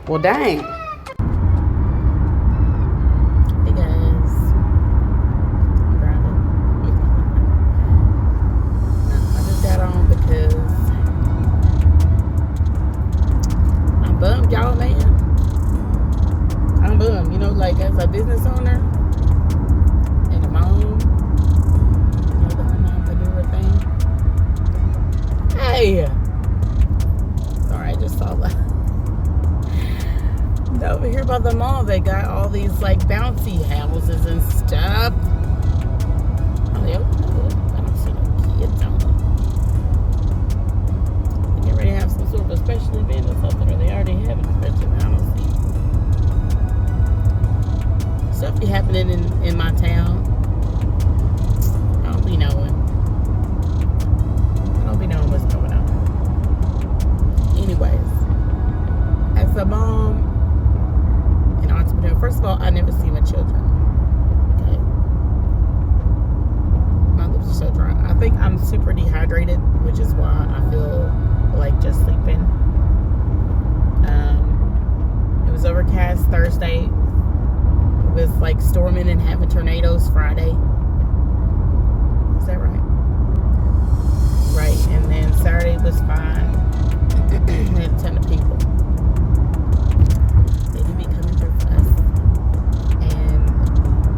Well, dang. Hey guys, I'm driving. No, I just got on because I'm bummed, y'all, man. I'm bummed, like as a business owner and a mom, the mom to do her thing. Hey, sorry, I just saw that. Over here by the mall, they got all these like bouncy houses and stuff. Oh, they open up. I don't see no kids on them. They get ready to have some sort of a special event or something, or they already have a special event. I don't see stuff be happening in my town. I don't be knowing. I don't be knowing what's going on. Anyways, as a mom, entrepreneur. First of all, I never see my children. Okay. My lips are so dry. I think I'm super dehydrated, which is why I feel like just sleeping. It was overcast Thursday. It was like storming and having tornadoes Friday. Is that right? Right. And then Saturday was fine. We had a ton of people.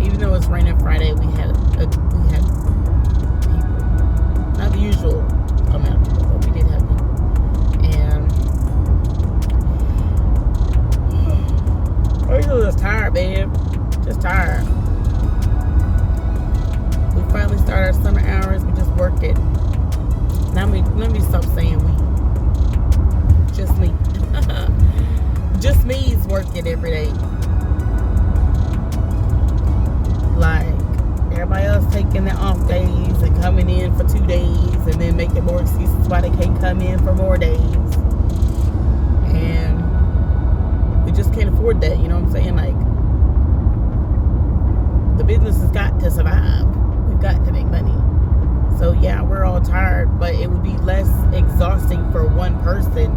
Even though it's raining Friday, we had people. Not the usual amount of people, but we did have people. And I'm just tired, babe. Just tired. We finally started our summer hours. We just work it. Now let me stop saying we. Just me. Just me's working every day. Like everybody else taking their off days and coming in for 2 days and then making more excuses why they can't come in for more days. And we just can't afford that, you know what I'm saying? Like, the business has got to survive. We've got to make money. So yeah, we're all tired, but it would be less exhausting for one person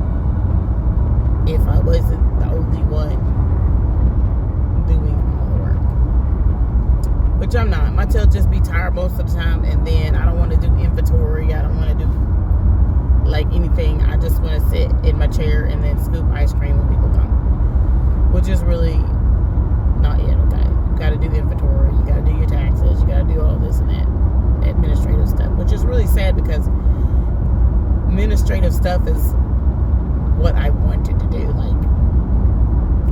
if I wasn't the only one doing all the work. Which I'm not. My tail just be tired most of the time, and then I don't want to do inventory. I don't want to do like anything. I just want to sit in my chair and then scoop ice cream when people come, which is really not yet okay. You got to do inventory. You got to do your taxes. You got to do all this and that administrative stuff, which is really sad because administrative stuff is what I wanted to do. Like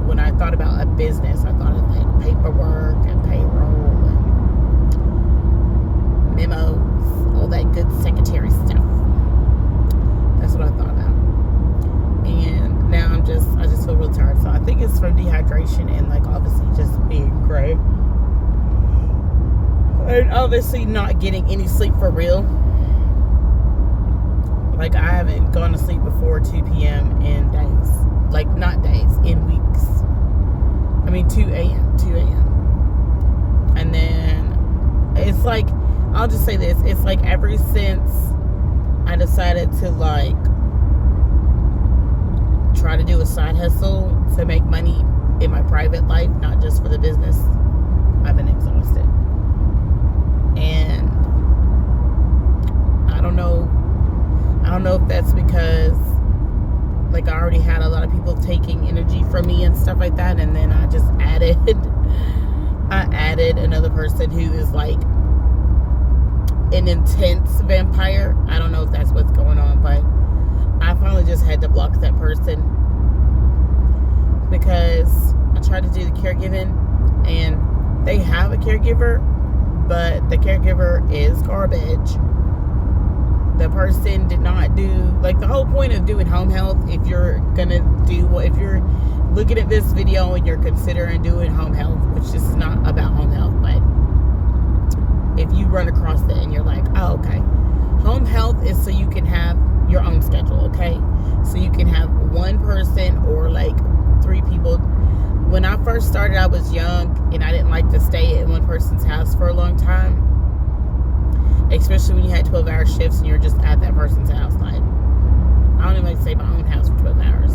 when I thought about a business, I thought of like paperwork and payroll. Memos, all that good secretary stuff. That's what I thought about. And now I just feel real tired. So I think it's from dehydration and like obviously just being gray. And obviously not getting any sleep for real. Like I haven't gone to sleep before 2 p.m. in days. Like not days, in weeks. I mean 2 a.m. And then it's like, I'll just say this. It's like ever since I decided to like try to do a side hustle to make money in my private life, not just for the business, I've been exhausted. And I don't know if that's because like I already had a lot of people taking energy from me and stuff like that, and then I just added another person who is like an intense vampire. I don't know if that's what's going on, but I finally just had to block that person because I tried to do the caregiving and they have a caregiver, but the caregiver is garbage. The person did not do, like the whole point of doing home health, if you're looking at this video and you're considering doing home health, which this is not about home health, but if you run across that and you're like, oh, okay. Home health is so you can have your own schedule, okay? So you can have one person or like 3 people. When I first started, I was young and I didn't like to stay at one person's house for a long time. Especially when you had 12-hour shifts and you're just at that person's house. Like, I don't even like to stay at my own house for 12 hours.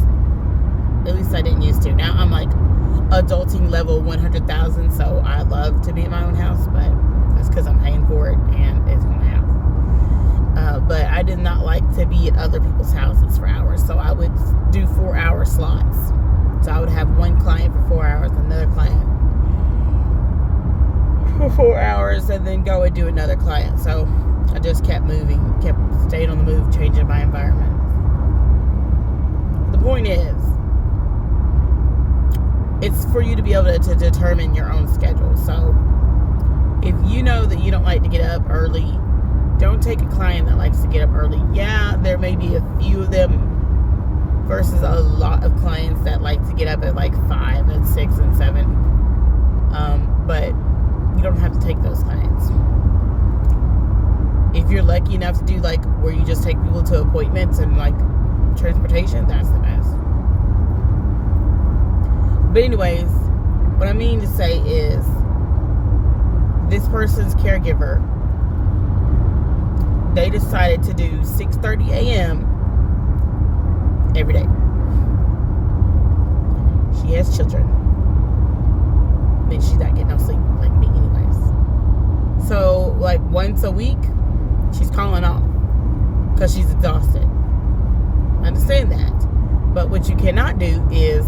At least I didn't used to. Now adulting level 100,000. So I love to be in my own house, but that's because I'm paying for it and it's my house. But I did not like to be at other people's houses for hours. So I would do 4-hour slots. So I would have one client for 4 hours, another client for 4 hours, and then go and do another client. So I just kept moving, kept staying on the move, changing my environment. The point is, it's for you to be able to determine your own schedule. So if you know that you don't like to get up early, don't take a client that likes to get up early. Yeah, there may be a few of them versus a lot of clients that like to get up at like 5 and 6 and 7. But you don't have to take those clients. If you're lucky enough to do like where you just take people to appointments and like transportation, that's the best. But anyways, what I mean to say is this person's caregiver, they decided to do 6:30 a.m. every day. She has children. Then she's not getting no sleep like me anyways. So like once a week, she's calling off because she's exhausted. I understand that. But what you cannot do is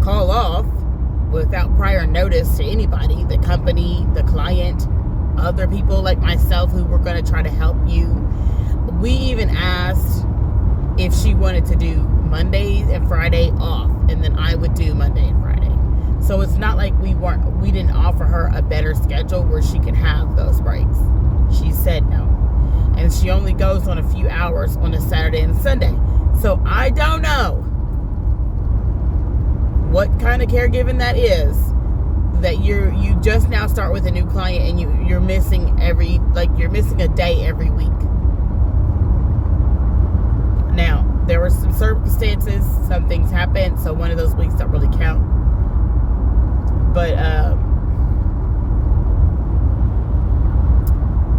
call off without prior notice to anybody, the company, the client, other people like myself who were going to try to help you. We even asked if she wanted to do Monday and Friday off, and then I would do Monday and Friday. So it's not like we didn't offer her a better schedule where she could have those breaks. She said no. And she only goes on a few hours on a Saturday and Sunday. So I don't know what kind of caregiving that is, that you just now start with a new client and you're missing you're missing a day every week. Now, there were some circumstances, some things happened, so one of those weeks don't really count. But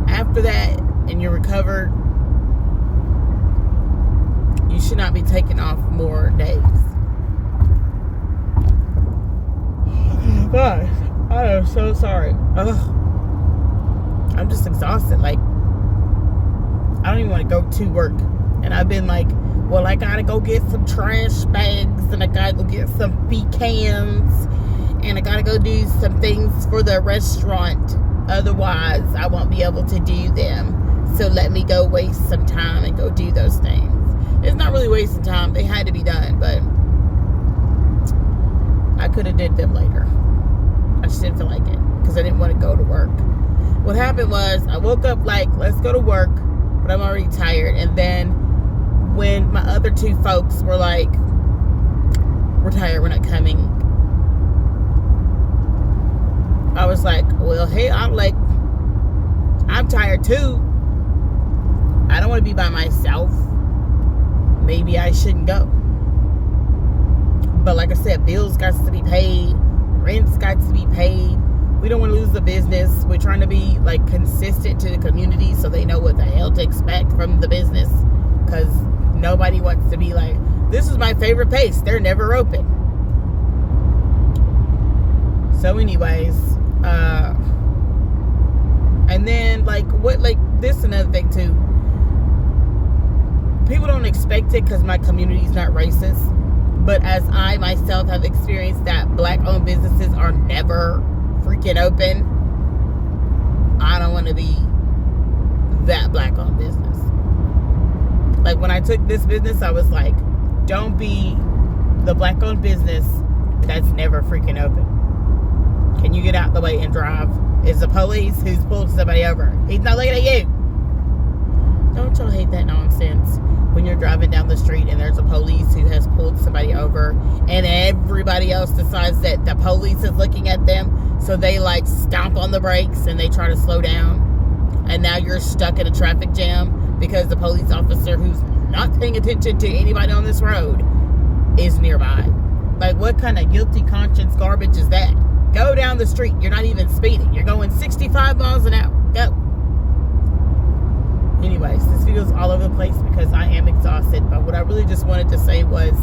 after that, and you're recovered, you should not be taking off more days. Gosh, I am so sorry. Ugh. I'm just exhausted. Like, I don't even want to go to work. And I've been like, well, I gotta go get some trash bags, and I gotta go get some pecans, and I gotta go do some things for the restaurant. Otherwise, I won't be able to do them. So let me go waste some time and go do those things. It's not really wasting time. They had to be done, but I could have did them later. I just didn't feel like it because I didn't want to go to work. What happened was I woke up like, let's go to work, but I'm already tired. And then when my other two folks were like, we're tired, we're not coming, I was like, well, hey, I'm tired too. I don't want to be by myself. Maybe I shouldn't go. But like I said, bills got to be paid. Rent's got to be paid. We don't want to lose the business. We're trying to be like consistent to the community so they know what the hell to expect from the business. Because nobody wants to be like, this is my favorite place. They're never open. So anyways, and then this another thing too. People don't expect it because my community is not racist. But as I myself have experienced that black-owned businesses are never freaking open, I don't want to be that black-owned business. Like when I took this business, I was like, don't be the black-owned business that's never freaking open. Can you get out the way and drive? Is the police who's pulled somebody over? He's not looking at you. Don't y'all hate that nonsense? When you're driving down the street and there's a police who has pulled somebody over and everybody else decides that the police is looking at them, so they like stomp on the brakes and they try to slow down, and now you're stuck in a traffic jam because the police officer who's not paying attention to anybody on this road is nearby. Like, what kind of guilty conscience garbage is that? Go down the street. You're not even speeding. You're going 65 miles an hour. Go. Anyways, this video's all over the place because I am exhausted. But what I really just wanted to say was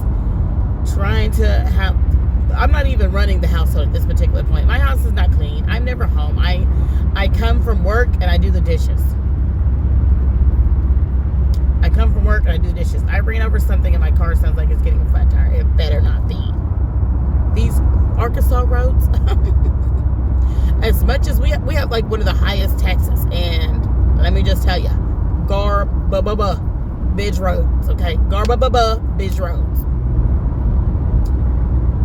I I'm not even running the household at this particular point. My house is not clean. I'm never home. I come from work and I do the dishes. I come from work and I do the dishes. I ran over something and my car sounds like it's getting a flat tire. It better not be. These Arkansas roads, as much as we have like one of the highest taxes, and let me just tell you, garbage roads, okay? Garbage roads.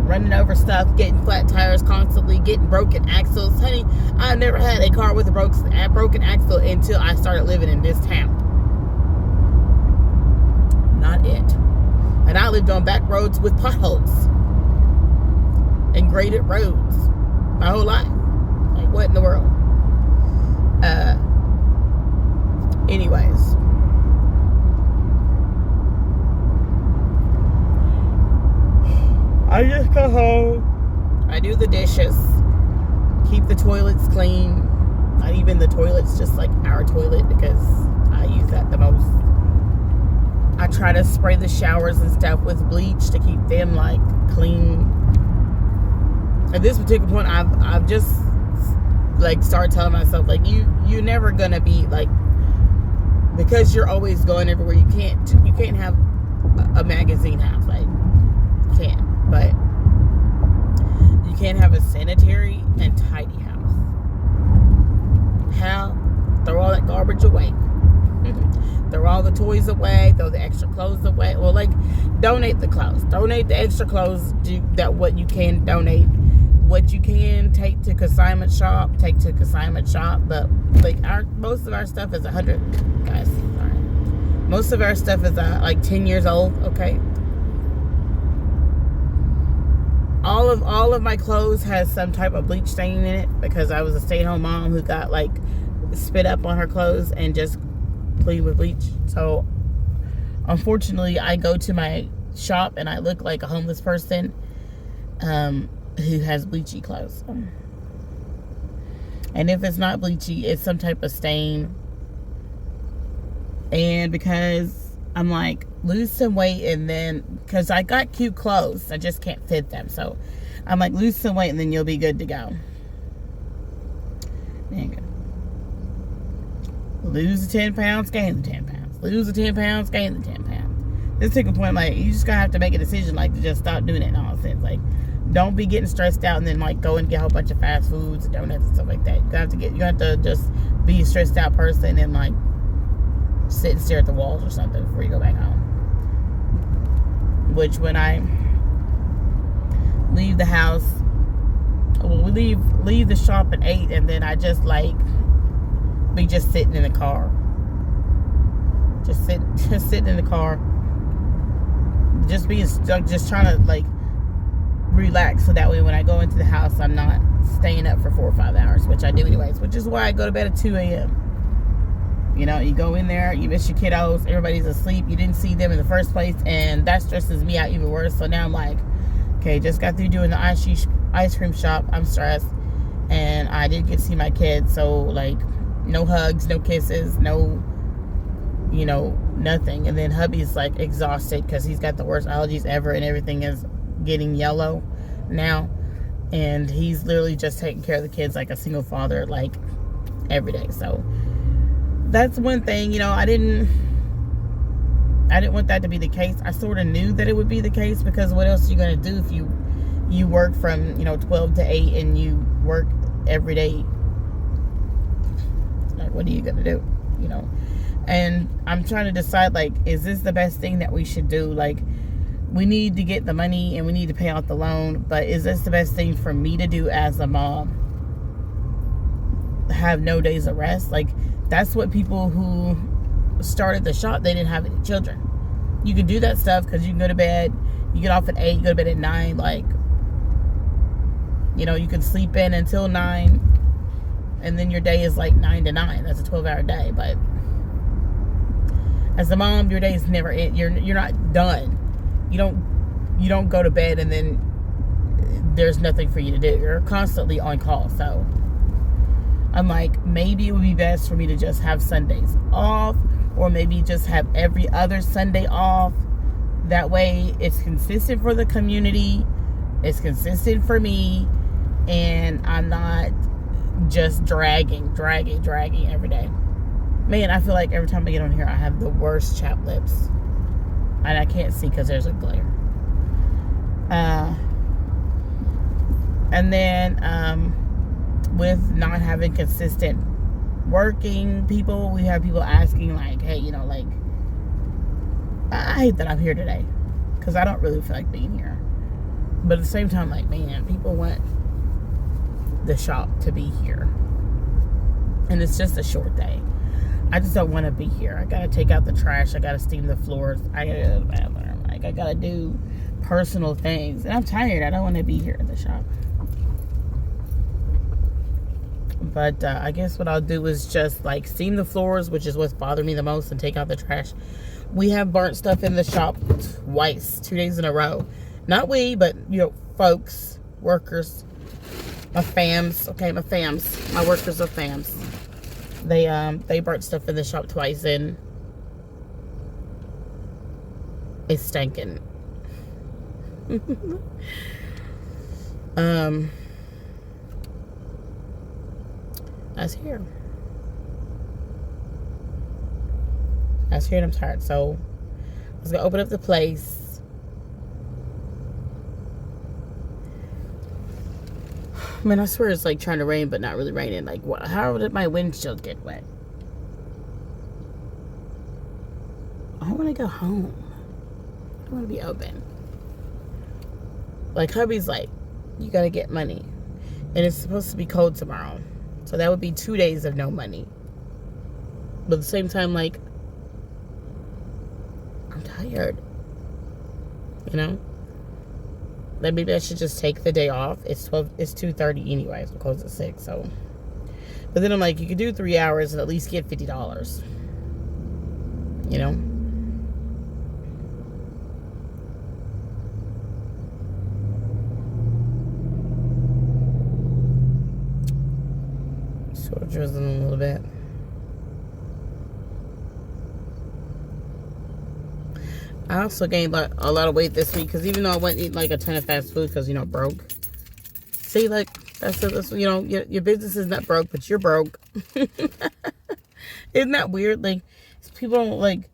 Running over stuff, getting flat tires constantly, getting broken axles. Honey, I never had a car with a broken axle until I started living in this town. Not it. And I lived on back roads with potholes and graded roads my whole life. Like, what in the world? Anyways. I just go home. I do the dishes. Keep the toilets clean. Not even the toilets, just like our toilet, because I use that the most. I try to spray the showers and stuff with bleach to keep them like clean. At this particular point, I've just like started telling myself, like, you're never gonna be like, because you're always going everywhere. You can't have a magazine house, like, you can't. But you can't have a sanitary and tidy house. How? Throw all that garbage away. Throw all the toys away. Throw the extra clothes away. Well, like, donate the clothes. Donate the extra clothes. Do that. What you can donate. What you can take to consignment shop. Take to consignment shop. But like most of our stuff is 100. Guys, sorry. Most of our stuff is like 10 years old. Okay. All of my clothes has some type of bleach stain in it because I was a stay-at-home mom who got like spit up on her clothes and just cleaned with bleach. So unfortunately, I go to my shop and I look like a homeless person who has bleachy clothes. And if it's not bleachy, it's some type of stain. And because I'm like, lose some weight, and then, because I got cute clothes, I just can't fit them. So I'm like, lose some weight and then you'll be good to go. There you go. Lose the 10 pounds, gain the 10 pounds. Lose the 10 pounds, gain the 10 pounds. This took a point, like, you just gotta have to make a decision, like, to just stop doing that nonsense. Like, don't be getting stressed out and then, like, go and get a whole bunch of fast foods and donuts and stuff like that. You have to just be a stressed out person and, like, sit and stare at the walls or something before you go back home. Which, when I leave the house, well, we leave the shop at 8, and then I just like be just sitting in the car, just sitting in the car, just being stuck, just trying to like relax, so that way when I go into the house, I'm not staying up for 4 or 5 hours, which I do anyways. Which is why I go to bed at 2 a.m. You know, you go in there, you miss your kiddos, everybody's asleep, you didn't see them in the first place, and that stresses me out even worse. So now I'm like, okay, just got through doing the ice cream shop, I'm stressed, and I didn't get to see my kids, so like, no hugs, no kisses, no, you know, nothing. And then hubby's like exhausted because he's got the worst allergies ever, and everything is getting yellow now, and he's literally just taking care of the kids like a single father, like, every day. So that's one thing, you know, I didn't want that to be the case. I sort of knew that it would be the case, because what else are you going to do if you work from, you know, 12 to 8 and you work every day? Like, what are you going to do, you know? And I'm trying to decide, like, is this the best thing that we should do? Like, we need to get the money and we need to pay off the loan, but is this the best thing for me to do as a mom? Have no days of rest? Like, that's what people who started the shop, they didn't have any children. You can do that stuff because you can go to bed, you get off at 8, you go to bed at 9, like, you know, you can sleep in until 9, and then your day is like 9 to 9. That's a 12-hour day. But as a mom, your day is never in. You're not done. You don't go to bed and then there's nothing for you to do. You're constantly on call. So I'm like, maybe it would be best for me to just have Sundays off, or maybe just have every other Sunday off. That way it's consistent for the community, It's consistent for me, and I'm not just dragging every day. Man, I feel like every time I get on here, I have the worst chapped lips. And I can't see because there's a glare. And then with not having consistent working people, we have people asking like, hey, you know, like, I hate that I'm here today because I don't really feel like being here. But at the same time, like, man, people want the shop to be here. And it's just a short day. I just don't want to be here. I gotta take out the trash. I gotta steam the floors. I gotta go to the bathroom. Like, I gotta do personal things. And I'm tired. I don't want to be here at the shop. But I guess what I'll do is just like steam the floors, which is what's bothered me the most, and take out the trash. We have burnt stuff in the shop twice, 2 days in a row. Not we, but, you know, folks, workers, my fams. Okay, my fams. My workers are fams. They burnt stuff in the shop twice, and it's stinking. That's here. That's here, and I'm tired. So I was gonna open up the place. Man, I swear it's like trying to rain, but not really raining. Like, what? How did my windshield get wet? I want to go home. I want to be open. Like, hubby's like, you gotta get money, and it's supposed to be cold tomorrow, so that would be 2 days of no money. But at the same time, like, I'm tired. You know? Like, maybe I should just take the day off. It's 2:30 anyways. We'll close at 6, so. But then I'm like, you could do 3 hours and at least get $50. You know? Sort of drizzling a little bit. I also gained a lot of weight this week because even though I went and eat like a ton of fast food because, you know, broke. See, like, that's you know, your business is not broke, but you're broke. Isn't that weird? Like, people don't, like,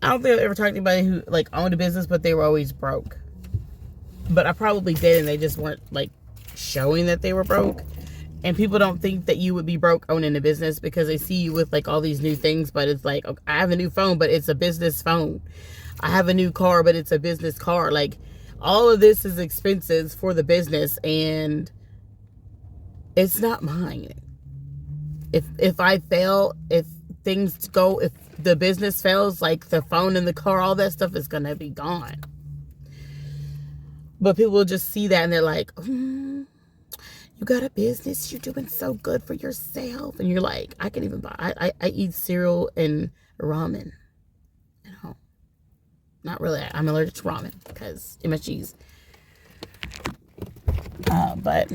I don't think I've ever talked to anybody who, like, owned a business, but they were always broke. But I probably did, and they just weren't, like, showing that they were broke. And people don't think that you would be broke owning a business because they see you with like all these new things, but it's like, okay, I have a new phone, but it's a business phone. I have a new car, but it's a business car. Like, all of this is expenses for the business, and it's not mine. If I fail, if things go, if the business fails, like the phone and the car, all that stuff is gonna be gone. But people will just see that and they're like, you got a business, you're doing so good for yourself. And you're like, I can even buy, I eat cereal and ramen at home. Not really, I'm allergic to ramen because MSGs. But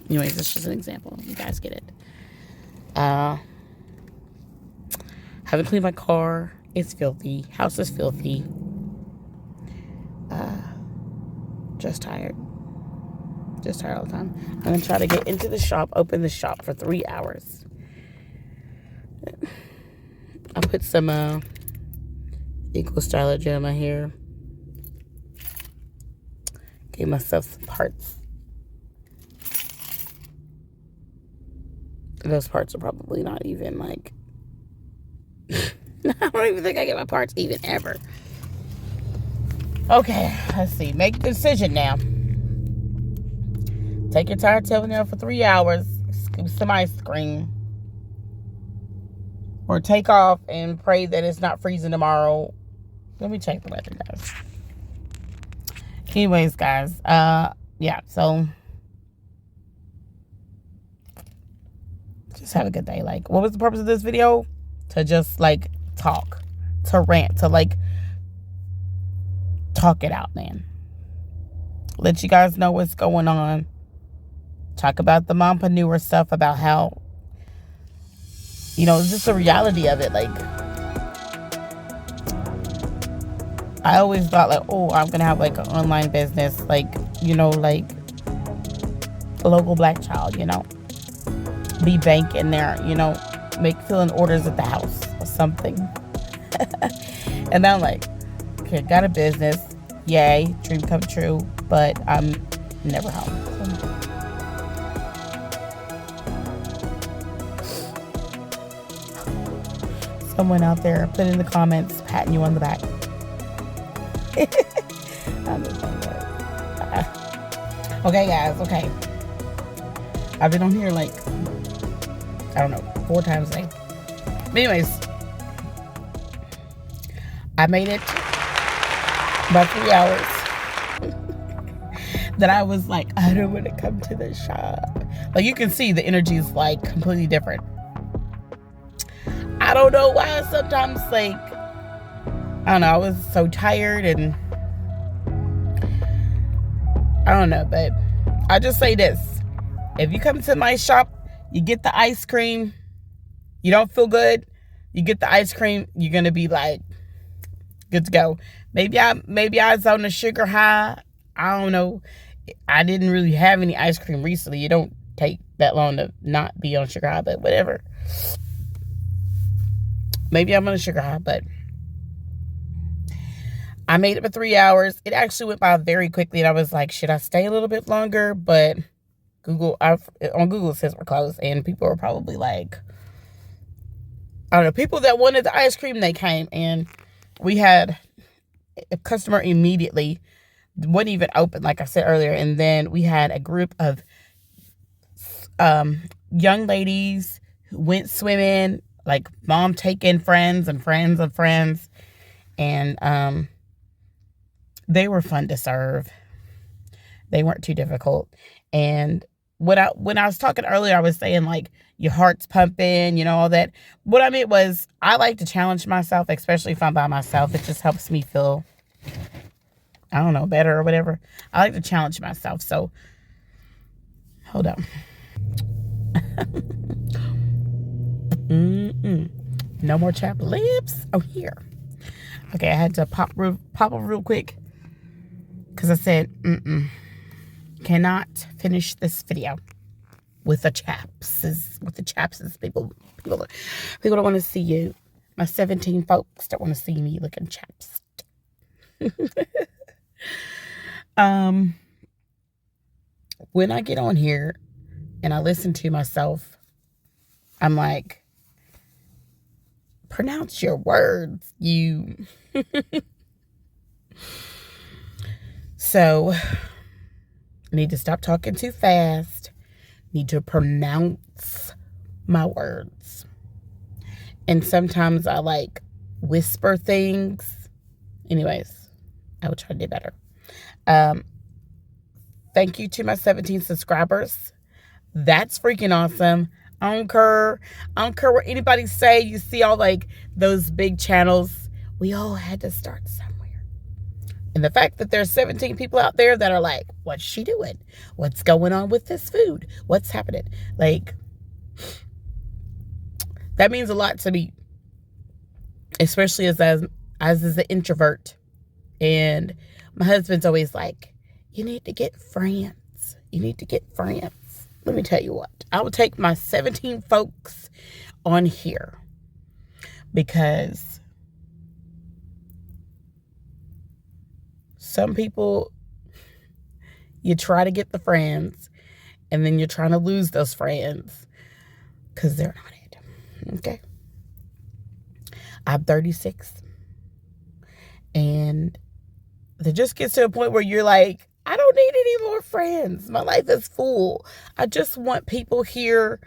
anyways, that's just an example. You guys get it. Haven't cleaned my car. It's filthy. House is filthy. Just tired. Just tired all the time. I'm going to try to get into the shop, open the shop for 3 hours. I put some Eco Styler gel in my hair. Gave myself some parts. Those parts are probably not even like... I don't even think I get my parts even ever. Okay, let's see. Make the decision now. Take your tired tail in there for 3 hours. Scoop some ice cream. Or take off and pray that it's not freezing tomorrow. Let me check the weather, guys. Anyways, guys. Yeah, so. Just have a good day. Like, what was the purpose of this video? To just, like, talk. To rant. To, like, talk it out, man. Let you guys know what's going on. Talk about the mompreneur stuff, about how, you know, it's just the reality of it. Like, I always thought like, oh, I'm gonna have like an online business, like, like a local black child, be bank in there, make filling orders at the house or something. And then I'm like, okay, got a business, yay, dream come true, but I'm never home. Someone out there, put in the comments, patting you on the back. I'm just okay, guys, okay. I've been on here like, I don't know, 4 times a day. But anyways, I made it about 3 hours. That I was like, I don't want to come to the shop. Like, you can see the energy is like completely different. I don't know why sometimes, like, I don't know, I was so tired and I don't know, but I just say this. If you come to my shop, you get the ice cream, you don't feel good, you get the ice cream, you're going to be like, good to go. Maybe I was on a sugar high. I don't know. I didn't really have any ice cream recently. It don't take that long to not be on sugar high, but whatever. Maybe I'm on a sugar high, but I made it for 3 hours. It actually went by very quickly, and I was like, should I stay a little bit longer? But on Google it says we're closed, and people are probably like, I don't know, people that wanted the ice cream, they came, and we had a customer immediately, wouldn't even open, like I said earlier, and then we had a group of young ladies who went swimming, like mom taking friends and friends of friends, and they were fun to serve. They weren't too difficult. And when I was talking earlier, I was saying like your heart's pumping, all that. What I meant was I like to challenge myself, especially if I'm by myself. It just helps me feel, I don't know, better or whatever. I like to challenge myself. So hold on. No more chapped lips. Oh, here. Okay, I had to pop them real quick because I said, cannot finish this video with the chaps. People don't want to see you. My 17 folks don't want to see me looking chaps. When I get on here and I listen to myself, I'm like, pronounce your words, you. So, I need to stop talking too fast. Need to pronounce my words. And sometimes I like whisper things. Anyways, I will try to do better. Thank you to my 17 subscribers. That's freaking awesome. I don't care what anybody say. You see all like those big channels. We all had to start somewhere. And the fact that there's 17 people out there that are like, what's she doing? What's going on with this food? What's happening? Like, that means a lot to me. Especially as an introvert. And my husband's always like, you need to get friends. You need to get friends. Let me tell you what. I will take my 17 folks on here because some people, you try to get the friends and then you're trying to lose those friends because they're not it. Okay? I'm 36 and it just gets to a point where you're like, I don't need any more friends. My life is full. I just want people here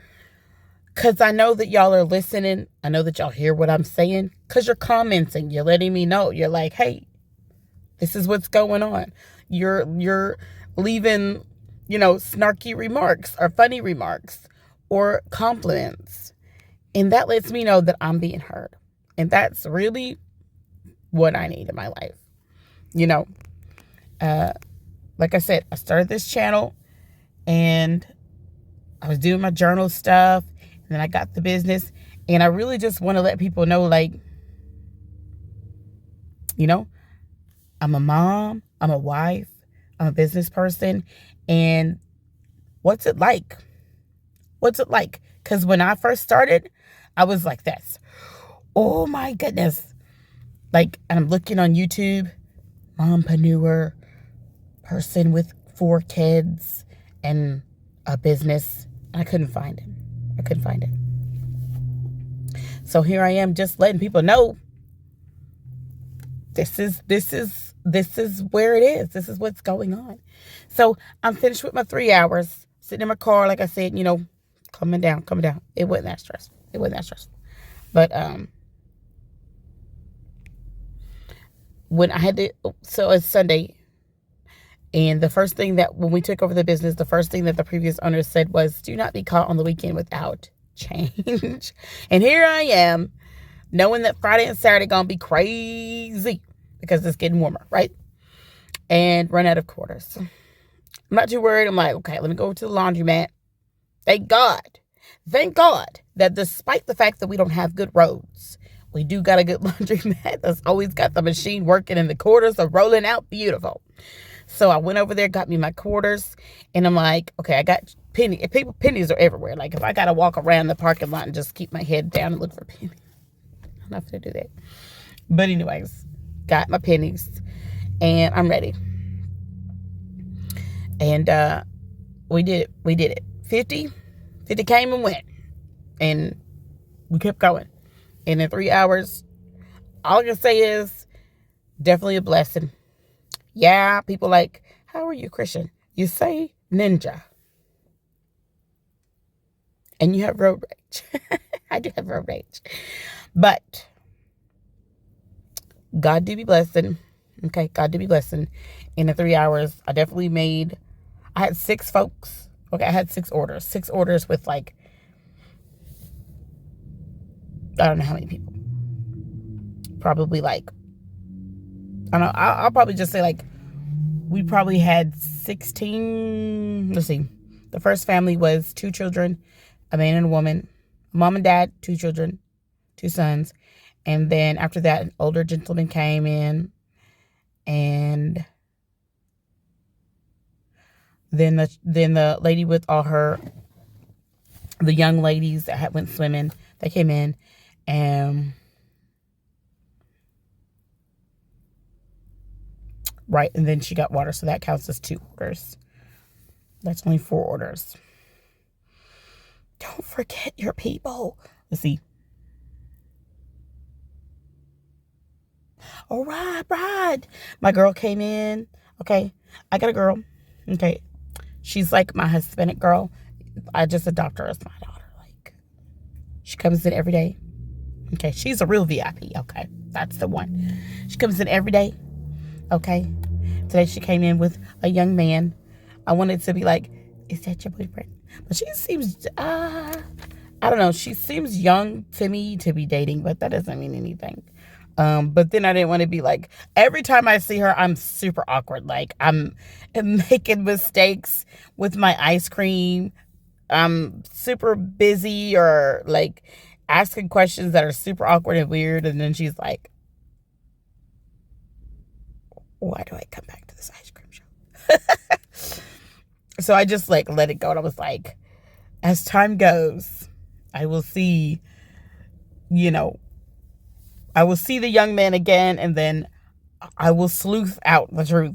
because I know that y'all are listening. I know that y'all hear what I'm saying because you're commenting. You're letting me know. You're like, hey, this is what's going on. You're leaving, snarky remarks or funny remarks or compliments. And that lets me know that I'm being heard. And that's really what I need in my life. Like I said, I started this channel and I was doing my journal stuff and then I got the business and I really just want to let people know, like, I'm a mom. I'm a wife. I'm a business person. And what's it like? What's it like? Because when I first started, I was like this. Oh my goodness. Like, and I'm looking on YouTube, mompreneur, person with 4 kids and a business. I couldn't find it. I couldn't find it. So here I am just letting people know this is where it is. This is what's going on. So I'm finished with my 3 hours, sitting in my car, like I said, coming down. It wasn't that stressful. But when I had to, so it's Sunday, and the first thing that, when we took over the business, the first thing that the previous owner said was, do not be caught on the weekend without change. And here I am, knowing that Friday and Saturday gonna be crazy because it's getting warmer, right? And run out of quarters. I'm not too worried. I'm like, okay, let me go to the laundromat. Thank God that despite the fact that we don't have good roads, we do got a good laundromat that's always got the machine working and the quarters are rolling out beautiful. So I went over there, got me my quarters, and I'm like, okay, I got pennies are everywhere. Like, if I got to walk around the parking lot and just keep my head down and look for pennies, I'm not going to do that. But anyways, got my pennies, and I'm ready. And we did it. 50 came and went, and we kept going. And in 3 hours, all I can say is definitely a blessing. Yeah, people like, how are you Christian? You say ninja. And you have road rage. I do have road rage. But God do be blessing. Okay, God do be blessing. In the 3 hours, I had 6 folks. Okay, I had 6 orders. 6 orders with like, I don't know how many people. Probably like, I don't know, I'll probably just say like, we probably had 16, let's see. The first family was 2 children, a man and a woman, mom and dad, 2 children, 2 sons. And then after that, an older gentleman came in, and then the lady with all the young ladies that went swimming, they came in, and right, and then she got water, so that counts as 2 orders. That's only 4 orders. Don't forget your people. Let's see. All right. My girl came in. Okay, I got a girl. Okay, she's like my Hispanic girl. I just adopt her as my daughter. Like, she comes in every day. Okay, she's a real VIP. Okay, that's the one. She comes in every day. Okay, today she came in with a young man. I wanted to be like, is that your boyfriend? But she seems, I don't know. She seems young to me to be dating, but that doesn't mean anything. But then I didn't want to be like, every time I see her, I'm super awkward. Like, I'm making mistakes with my ice cream. I'm super busy, or like asking questions that are super awkward and weird. And then she's like, why do I come back to this ice cream show? So I just like let it go. And I was like, as time goes, I will see, I will see the young man again, and then I will sleuth out the truth.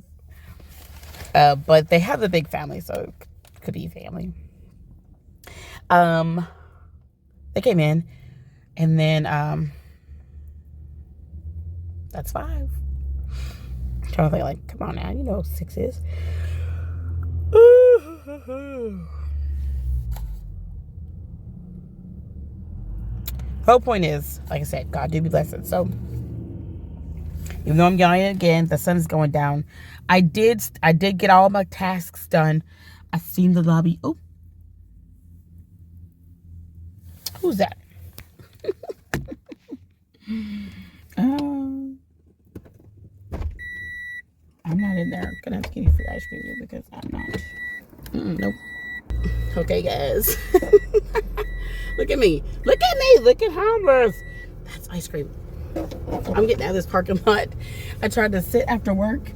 But they have a big family, so it could be family. They came in, and then that's 5. I'm trying to think, like, come on now, 6 is. The whole point is, like I said, God do be blessed. So, even though I'm yawning again, the sun is going down. I did get all my tasks done. I seen the lobby. Oh, who's that? I'm not in there. I'm gonna have to give you free ice cream because I'm not. Nope. Okay, guys. Look at me. Look at Homeless. That's ice cream. I'm getting out of this parking lot. I tried to sit after work,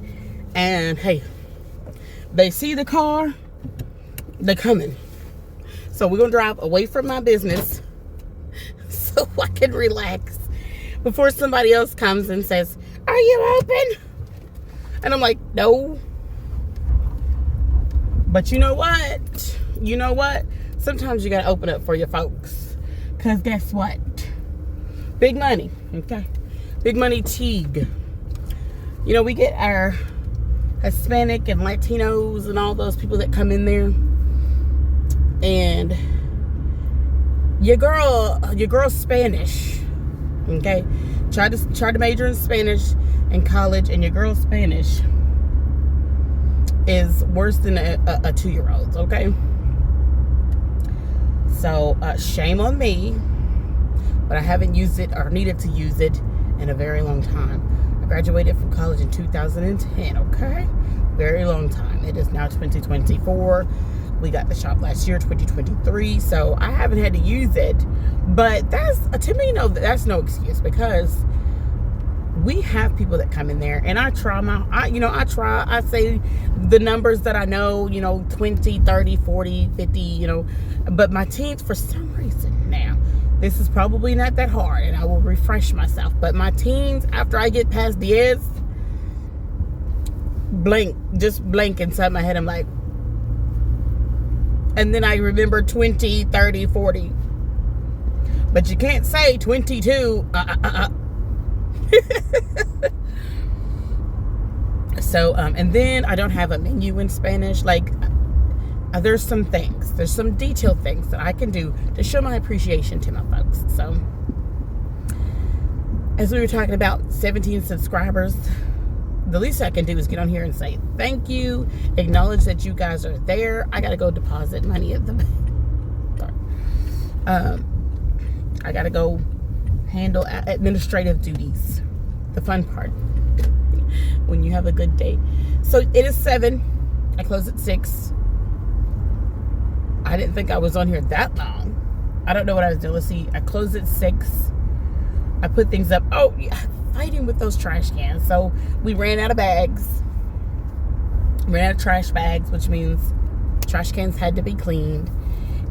and hey, they see the car, they're coming. So we're gonna drive away from my business so I can relax before somebody else comes and says, "Are you open?" And I'm like, "No." But you know what? You know what? Sometimes you gotta open up for your folks. Cause guess what? Big money, okay? Big money Teague. You know, we get our Hispanic and Latinos and all those people that come in there. And your girl's Spanish, okay? Tried to major in Spanish in college, and your girl's Spanish is worse than a 2-year-old's, okay? So shame on me, but I haven't used it or needed to use it in a very long time. I graduated from college in 2010, okay? Very long time. It is now 2024. We got the shop last year, 2023. So I haven't had to use it, but that's, to me, no, that's no excuse, because we have people that come in there, and I say the numbers that I know, 20, 30, 40, 50, but my teens, for some reason now, this is probably not that hard, and I will refresh myself, but my teens, after I get past the just blank inside my head. I'm like, and then I remember 20, 30, 40, but you can't say 22, So, and then I don't have a menu in Spanish. Like, there's some detailed things that I can do to show my appreciation to my folks. So, as we were talking about 17 subscribers, the least I can do is get on here and say thank you, acknowledge that you guys are there. I gotta go deposit money at the bank. I gotta go handle administrative duties, the fun part when you have a good day. So it is 7. I close at 6. I didn't think I was on here that long. I don't know what I was doing. Let's see. I closed at 6. I put things up. Oh yeah, fighting with those trash cans. So we ran out of bags. Ran out of trash bags, which means trash cans had to be cleaned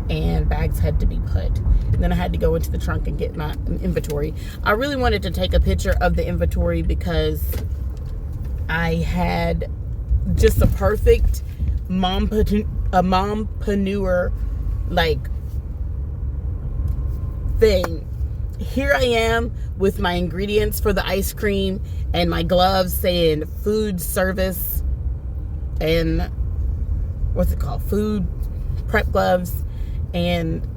and bags had to be put. And then I had to go into the trunk and get my inventory. I really wanted to take a picture of the inventory because I had just a perfect mompreneur like thing. Here I am with my ingredients for the ice cream and my gloves saying food service and what's it called? Food prep gloves. And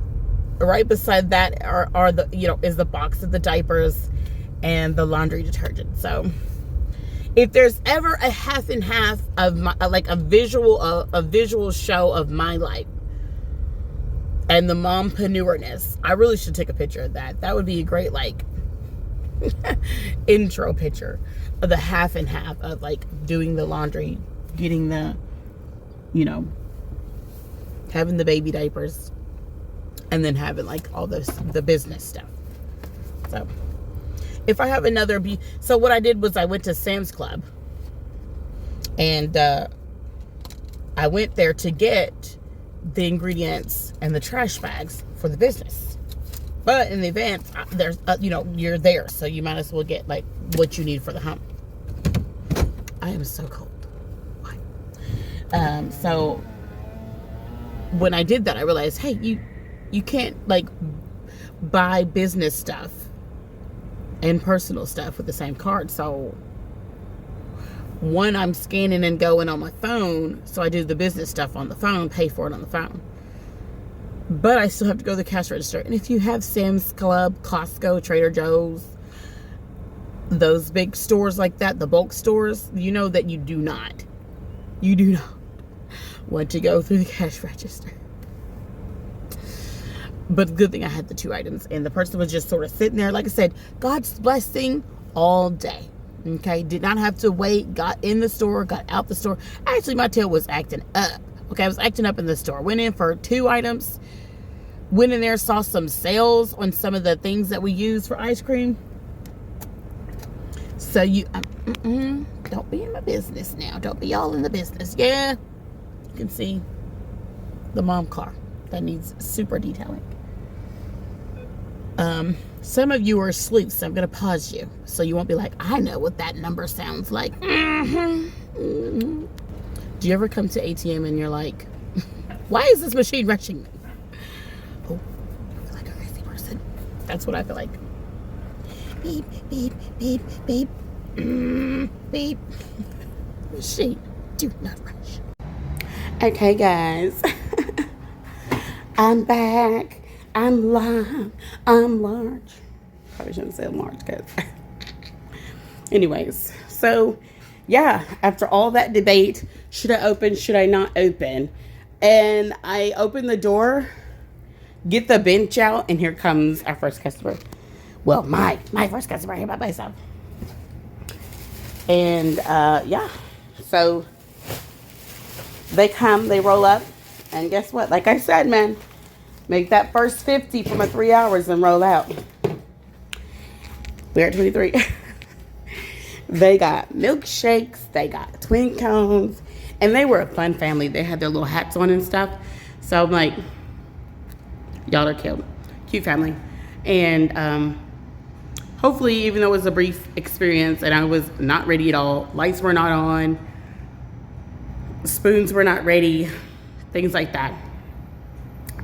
right beside that are the, is the box of the diapers and the laundry detergent. So if there's ever a half and half of my, like a visual show of my life and the mompreneurness, I really should take a picture of that. That would be a great intro picture of the half and half of doing the laundry, getting the, having the baby diapers, and then having all the business stuff. So if I have another so what I did was I went to Sam's Club, and I went there to get the ingredients and the trash bags for the business. But in the event, there's you're there, so you might as well get what you need for the home. I am so cold. Why? So when I did that, I realized, hey, you can't buy business stuff and personal stuff with the same card. So one, I'm scanning and going on my phone, so I do the business stuff on the phone, pay for it on the phone, but I still have to go to the cash register. And if you have Sam's Club, Costco, Trader Joe's, those big stores like that, the bulk stores, you know that you do not want to go through the cash register. But good thing I had the 2 items, and the person was just sort of sitting there. Like I said, God's blessing all day. Okay, did not have to wait. Got in the store, got out the store. Actually, my tail was acting up. Okay, I was acting up in the store. Went in for 2 items. Went in there, saw some sales on some of the things that we use for ice cream. So you, don't be in my business now. Don't be all in the business. Yeah, you can see the mom car that needs super detailing. Some of you are asleep, so I'm gonna pause you so you won't be like, I know what that number sounds like. Do you ever come to ATM and you're like, why is this machine rushing me? Oh, I feel like a crazy person. That's what I feel like. Beep, beep, beep, beep. Beep. Machine, do not rush. Okay, guys. I'm back. I'm live. I'm large. Probably shouldn't say large, guys. Anyways, so yeah, after all that debate, should I open, should I not open? And I open the door, get the bench out, and here comes our first customer. Well, my first customer here by myself. And yeah, so they come, they roll up, and guess what? Like I said, man, make that first 50 for my 3 hours and roll out. We're at 23. They got milkshakes, they got twin cones, and they were a fun family. They had their little hats on and stuff. So I'm like, y'all are cute. Cute family. And hopefully, even though it was a brief experience and I was not ready at all, lights were not on, spoons were not ready, things like that.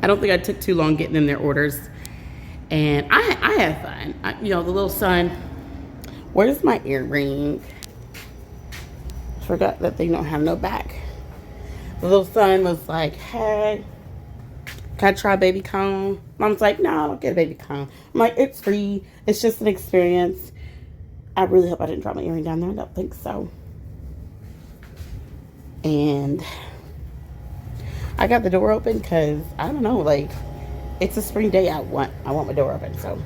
I don't think I took too long getting them their orders. And I had fun. You know, the little son, where's my earring? Forgot that they don't have no back. The little son was like, hey, can I try a baby cone? Mom's like, no, I don't get a baby cone. I'm like, it's free. It's just an experience. I really hope I didn't drop my earring down there. I don't think so. And I got the door open because, I don't know, like, it's a spring day. I want my door open. So,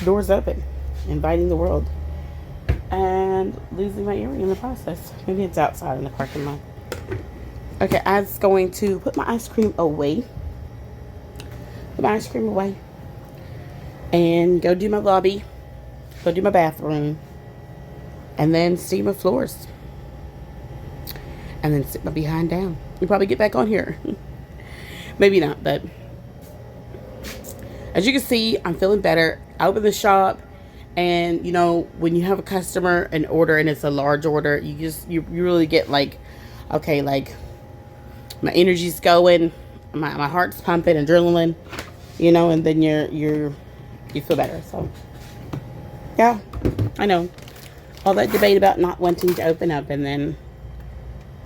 door's open. Inviting the world. And losing my earring in the process. Maybe it's outside in the parking lot. Okay, I was going to put my ice cream away. Put my ice cream away. And go do my lobby. Go do my bathroom. And then steam my floors. And then sit my behind down. You probably get back on here. Maybe not, but as you can see, I'm feeling better. I opened the shop. And, you know, when you have a customer, an order, and it's a large order, you really get like, okay, like, my energy's going, my heart's pumping, adrenaline, you know, and then you feel better. So, yeah, I know. All that debate about not wanting to open up, and then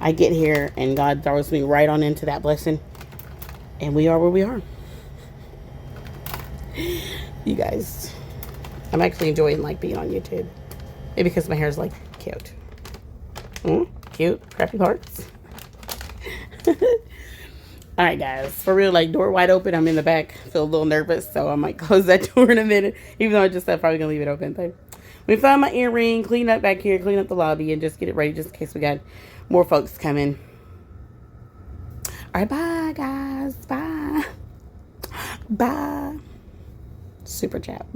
I get here, and God throws me right on into that blessing, and we are where we are. You guys, I'm actually enjoying, like, being on YouTube. Maybe because my hair is, like, cute. Cute, crappy parts. Alright, guys. For real, like, door wide open. I'm in the back. Feel a little nervous, so I might close that door in a minute. Even though I just said probably going to leave it open. But we found my earring, clean up back here, clean up the lobby, and just get it ready just in case we got more folks coming. Alright, bye, guys. Bye. Bye. Super chat.